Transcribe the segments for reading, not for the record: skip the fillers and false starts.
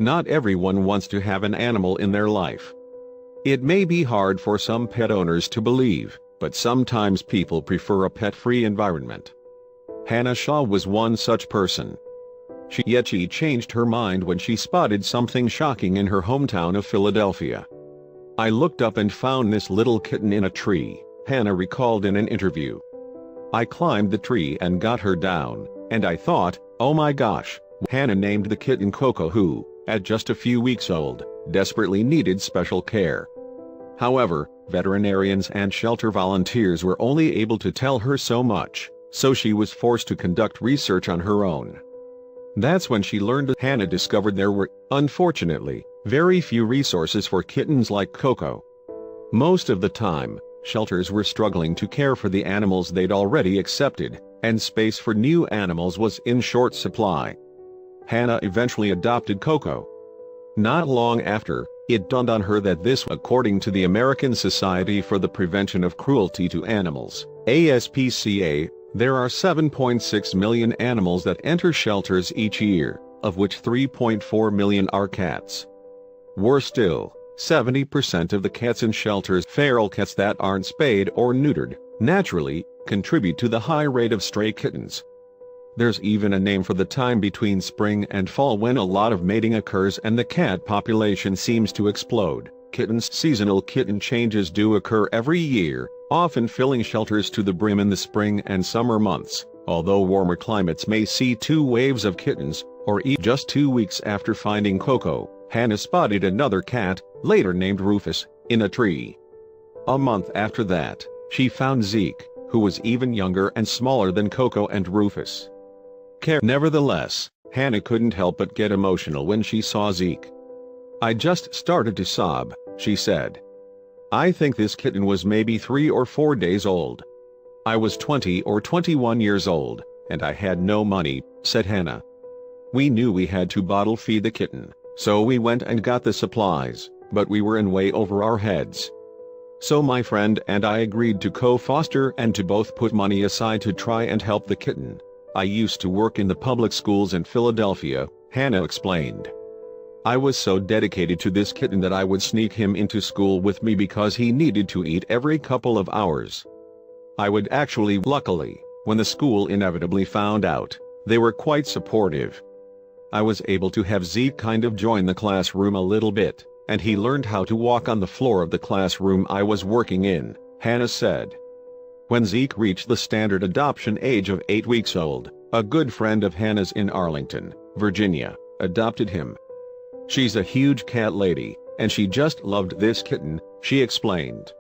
Not everyone wants to have an animal in their life. It may be hard for some pet owners to believe, but sometimes people prefer a pet-free environment. Hannah Shaw was one such person. Yet she changed her mind when she spotted something shocking in her hometown of Philadelphia. "I looked up and found this little kitten in a tree," Hannah recalled in an interview. "I climbed the tree and got her down, and I thought, oh my gosh." Hannah named the kitten Coco, who, at just a few weeks old, desperately needed special care. However, veterinarians and shelter volunteers were only able to tell her so much, so she was forced to conduct research on her own. That's when she learned that Hannah discovered there were, unfortunately, very few resources for kittens like Coco. Most of the time, shelters were struggling to care for the animals they'd already accepted, and space for new animals was in short supply. Hannah eventually adopted Coco. Not long after, it dawned on her that this, according to the American Society for the Prevention of Cruelty to Animals, ASPCA, there are 7.6 million animals that enter shelters each year, of which 3.4 million are cats. Worse still, 70% of the cats in shelters, feral cats that aren't spayed or neutered, naturally, contribute to the high rate of stray kittens. There's even a name for the time between spring and fall when a lot of mating occurs and the cat population seems to explode. Seasonal kitten changes do occur every year, often filling shelters to the brim in the spring and summer months, although warmer climates may see 2 waves of kittens, or just 2 weeks after finding Coco, Hannah spotted another cat, later named Rufus, in a tree. A month after that, she found Zeke, who was even younger and smaller than Coco and Rufus. Nevertheless, Hannah couldn't help but get emotional when she saw Zeke. "I just started to sob," she said. "I think this kitten was maybe 3 or 4 days old. I was 20 or 21 years old, and I had no money," said Hannah. "We knew we had to bottle feed the kitten, so we went and got the supplies, but we were in way over our heads. So my friend and I agreed to co-foster and to both put money aside to try and help the kitten. I used to work in the public schools in Philadelphia," Hannah explained. "I was so dedicated to this kitten that I would sneak him into school with me because he needed to eat every couple of hours. I would actually. Luckily, when the school inevitably found out, they were quite supportive. I was able to have Zeke kind of join the classroom a little bit, and he learned how to walk on the floor of the classroom I was working in," Hannah said. When Zeke reached the standard adoption age of 8 weeks old, a good friend of Hannah's in Arlington, Virginia, adopted him. "She's a huge cat lady, and she just loved this kitten," she explained.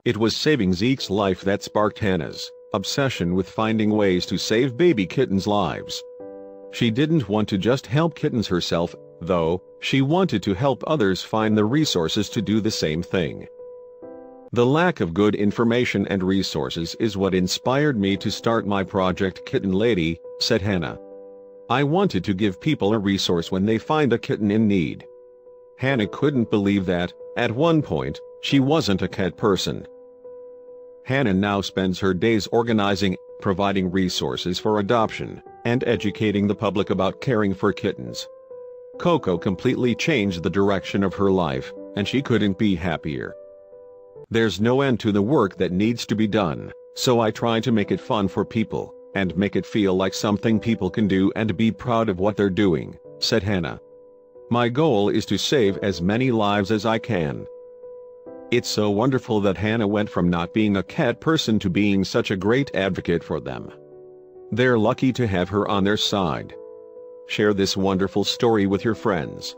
It was saving Zeke's life that sparked Hannah's obsession with finding ways to save baby kittens' lives. She didn't want to just help kittens herself, though. She wanted to help others find the resources to do the same thing. "The lack of good information and resources is what inspired me to start my project Kitten Lady," said Hannah. "I wanted to give people a resource when they find a kitten in need." Hannah couldn't believe that, at one point, she wasn't a cat person. Hannah now spends her days organizing, providing resources for adoption, and educating the public about caring for kittens. Coco completely changed the direction of her life, and she couldn't be happier. "There's no end to the work that needs to be done, so I try to make it fun for people, and make it feel like something people can do and be proud of what they're doing," said Hannah. "My goal is to save as many lives as I can." It's so wonderful that Hannah went from not being a cat person to being such a great advocate for them. They're lucky to have her on their side. Share this wonderful story with your friends.